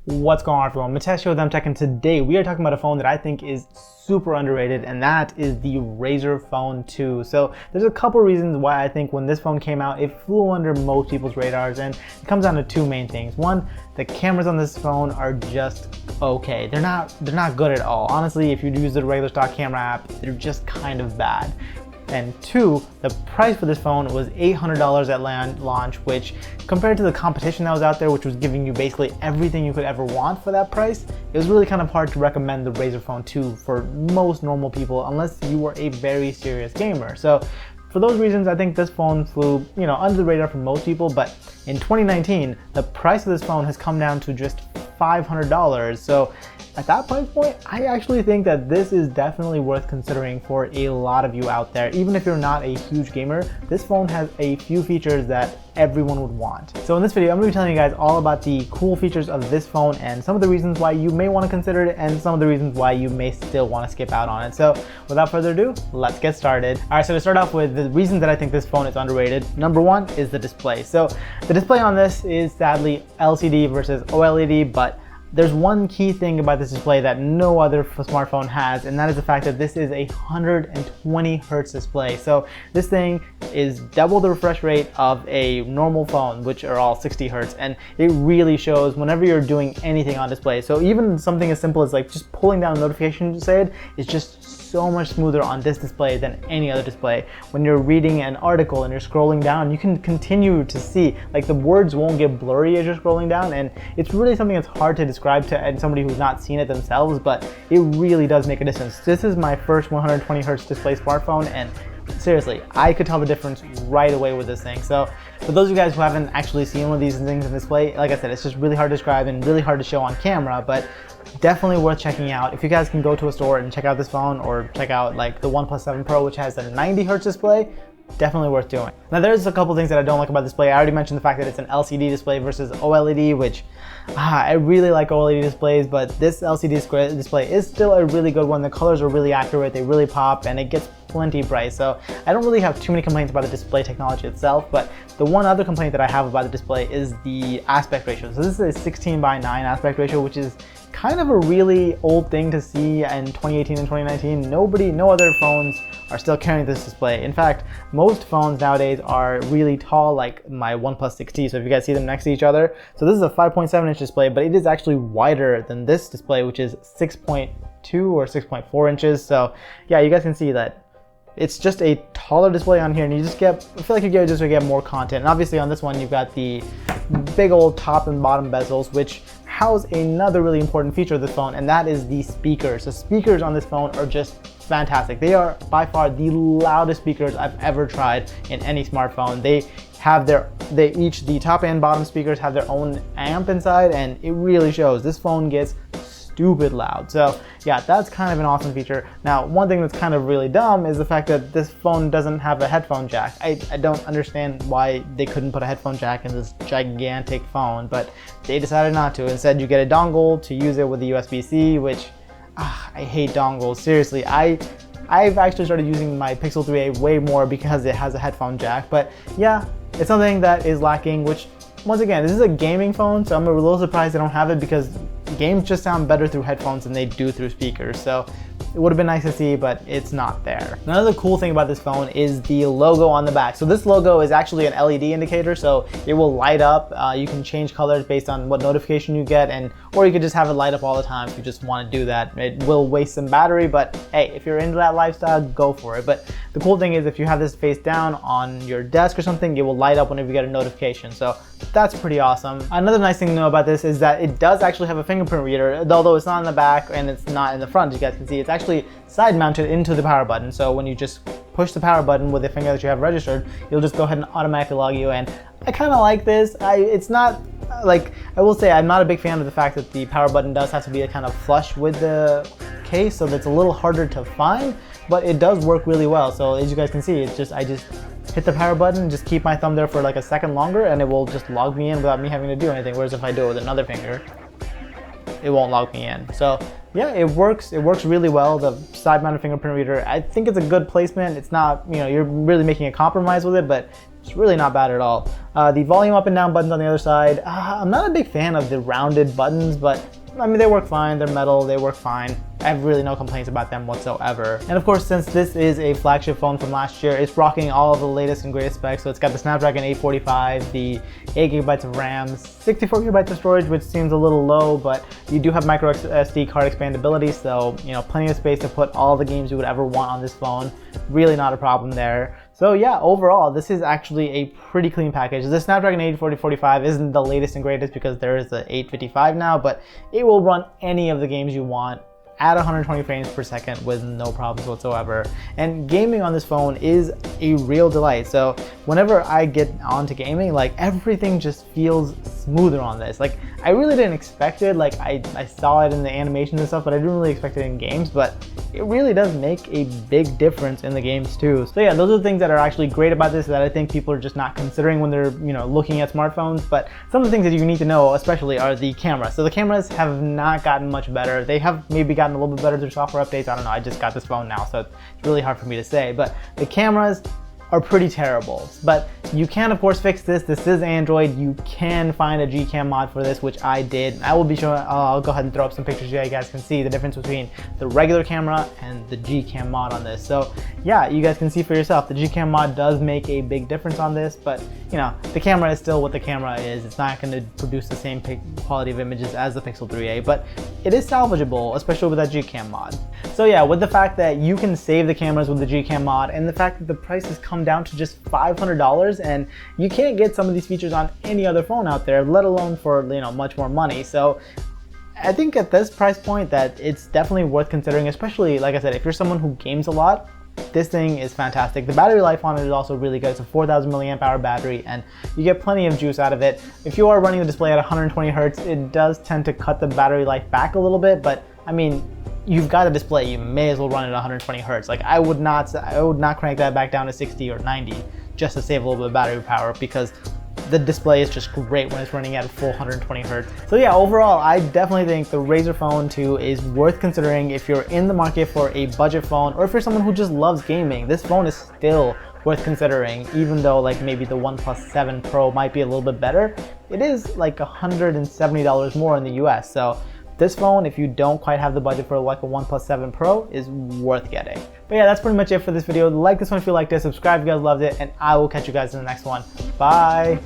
What's going on, everyone? Mitesh here with MTech, and today we are talking about a phone that I think is super underrated, and that is the Razer Phone 2. So there's a couple reasons why I think when this phone came out, it flew under most people's radars, and it comes down to two main things. One, the cameras on this phone are just okay. They're not good at all. Honestly, if you use the regular stock camera app, they're just kind of bad. And two, the price for this phone was $800 at launch, which compared to the competition that was out there, which was giving you basically everything you could ever want for that price, it was really kind of hard to recommend the Razer Phone 2 for most normal people unless you were a very serious gamer. So for those reasons, I think this phone flew, under the radar for most people, but in 2019, the price of this phone has come down to just $500. So at that price point, I actually think that this is definitely worth considering for a lot of you out there. Even if you're not a huge gamer, this phone has a few features that everyone would want. So in this video, I'm going to be telling you guys all about the cool features of this phone and some of the reasons why you may want to consider it and some of the reasons why you may still want to skip out on it. So without further ado, let's get started. All right, so to start off with the reasons that I think this phone is underrated, number one is the display. So the display on this is sadly LCD versus OLED, but there's one key thing about this display that no other smartphone has, and that is the fact that this is a 120 Hertz display. So this thing is double the refresh rate of a normal phone, which are all 60 Hertz, and it really shows whenever you're doing anything on display. So even something as simple as like just pulling down a notification shade is just so much smoother on this display than any other display. When you're reading an article and you're scrolling down, you can continue to see, like the words won't get blurry as you're scrolling down, and it's really something that's hard to describe to somebody who's not seen it themselves, but it really does make a difference. This is my first 120 Hertz display smartphone, and seriously, I could tell the difference right away with this thing. So for those of you guys who haven't actually seen one of these things in display, like I said, it's just really hard to describe and really hard to show on camera, but definitely worth checking out. If you guys can go to a store and check out this phone, or check out like the OnePlus 7 Pro, which has a 90 Hertz display, definitely worth doing. Now there's a couple things that I don't like about this display. I already mentioned the fact that it's an LCD display versus OLED, which I really like OLED displays, but this LCD display is still a really good one. The colors are really accurate, they really pop, and it gets plenty bright. So I don't really have too many complaints about the display technology itself, but the one other complaint that I have about the display is the aspect ratio. So this is a 16:9 aspect ratio, which is kind of a really old thing to see in 2018 and 2019. No other phones are still carrying this display. In fact, most phones nowadays are really tall, like my OnePlus 6T. So if you guys see them next to each other, so this is a 5.7-inch display, but it is actually wider than this display, which is 6.2 or 6.4 inches. So yeah, you guys can see that it's just a taller display on here, and I feel like you just get more content. And obviously on this one, you've got the big old top and bottom bezels, which house another really important feature of this phone, and that is the speakers. The speakers on this phone are just fantastic. They are by far the loudest speakers I've ever tried in any smartphone. The top and bottom speakers have their own amp inside, and it really shows. This phone gets stupid loud. So yeah, that's kind of an awesome feature. Now, one thing that's kind of really dumb is the fact that this phone doesn't have a headphone jack. I don't understand why they couldn't put a headphone jack in this gigantic phone, but they decided not to. Instead, you get a dongle to use it with the USB-C, which I hate dongles. Seriously, I've actually started using my Pixel 3a way more because it has a headphone jack. But yeah, it's something that is lacking, which once again, this is a gaming phone, so I'm a little surprised they don't have it, because games just sound better through headphones than they do through speakers. So it would have been nice to see, but it's not there. Another cool thing about this phone is the logo on the back. So this logo is actually an LED indicator, so it will light up. You can change colors based on what notification you get, or you could just have it light up all the time if you just want to do that. It will waste some battery, but hey, if you're into that lifestyle, go for it. But the cool thing is, if you have this face down on your desk or something, it will light up whenever you get a notification. So that's pretty awesome. Another nice thing to know about this is that it does actually have a fingerprint reader, although it's not in the back and it's not in the front. You guys can see it's actually side mounted into the power button. So when you just push the power button with the finger that you have registered, you'll just go ahead and automatically log you in. I kind of like this. It's not like, I will say I'm not a big fan of the fact that the power button does have to be kind of flush with the case, so that's a little harder to find, but it does work really well. So as you guys can see, I just hit the power button, just keep my thumb there for like a second longer, and it will just log me in without me having to do anything. Whereas if I do it with another finger, it won't log me in. So yeah, it works really well. The side mounted fingerprint reader, I think it's a good placement. It's not, you're really making a compromise with it, but It's really not bad at all. The volume up and down buttons on the other side, I'm not a big fan of the rounded buttons, but I mean, they work fine. They're metal, they work fine. I have really no complaints about them whatsoever. And of course, since this is a flagship phone from last year, it's rocking all of the latest and greatest specs. So it's got the Snapdragon 845, the 8GB of RAM, 64GB of storage, which seems a little low, but you do have micro SD card expandability, so you know, plenty of space to put all the games you would ever want on this phone. Really not a problem there. So yeah, overall, this is actually a pretty clean package. The Snapdragon 845 isn't the latest and greatest because there is the 855 now, but it will run any of the games you want at 120 frames per second with no problems whatsoever. And gaming on this phone is a real delight. So whenever I get onto gaming, like everything just feels smoother on this. Like I really didn't expect it. Like I saw it in the animations and stuff, but I didn't really expect it in games, but it really does make a big difference in the games too. So yeah, those are the things that are actually great about this that I think people are just not considering when they're, you know, looking at smartphones. But some of the things that you need to know especially are the cameras. So the cameras have not gotten much better. They have maybe gotten a little bit better through software updates. I don't know, I just got this phone now, so it's really hard for me to say, but the cameras are pretty terrible. But you can of course fix this. This is Android. You can find a Gcam mod for this, which I did. I will be showing, I'll go ahead and throw up some pictures so you guys can see the difference between the regular camera and the Gcam mod on this. So yeah, you guys can see for yourself, the Gcam mod does make a big difference on this, but you know, the camera is still what the camera is. It's not going to produce the same quality of images as the Pixel 3a, but it is salvageable, especially with that Gcam mod. So yeah, with the fact that you can save the cameras with the Gcam mod and the fact that the prices come down to just $500, and you can't get some of these features on any other phone out there, let alone for, you know, much more money. So I think at this price point that it's definitely worth considering, especially like I said, if you're someone who games a lot. This thing is fantastic. The battery life on it is also really good. It's a 4,000 milliamp hour battery and you get plenty of juice out of it. If you are running the display at 120 Hertz, it does tend to cut the battery life back a little bit, but I mean, you've got a display, you may as well run it at 120 Hertz. Like I would not crank that back down to 60 or 90 just to save a little bit of battery power, because the display is just great when it's running at a full 120 Hertz. So yeah, overall, I definitely think the Razer Phone 2 is worth considering if you're in the market for a budget phone, or if you're someone who just loves gaming. This phone is still worth considering, even though like maybe the OnePlus 7 Pro might be a little bit better. It is like $170 more in the US. So this phone, if you don't quite have the budget for like a OnePlus 7 Pro, is worth getting. But yeah, that's pretty much it for this video. Like this one if you liked it, subscribe if you guys loved it, and I will catch you guys in the next one. Bye!